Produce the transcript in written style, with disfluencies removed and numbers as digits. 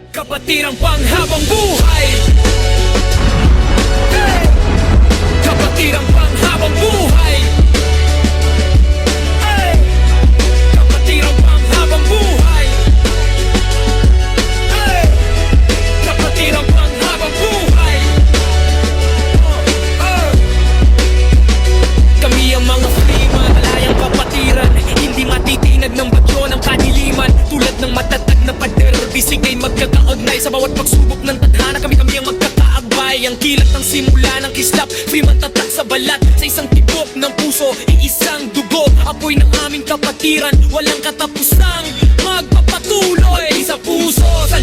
Kapatirang panghabang buhay. Hey! Kapatirang panghabang buhay. Hey! Kapatirang panghabang buhay. Hey! Kapatirang panghabang buhay. Kami ang mga freeman, malayang kapatiran, hindi matitinag ng bagyo ng kadiliman. Tulad ng matatag na pader, bisig ay magkakaugnay. Sa bawat pagsubok ng tadhana, kami ang magkakaagay. Ang kilat ng simula ng kislap, freeman tatak sa balat. Sa isang tibok ng puso, iisang dugo. Apoy ng aming kapatiran, walang katapusang magpapatuloy. Sa puso, sa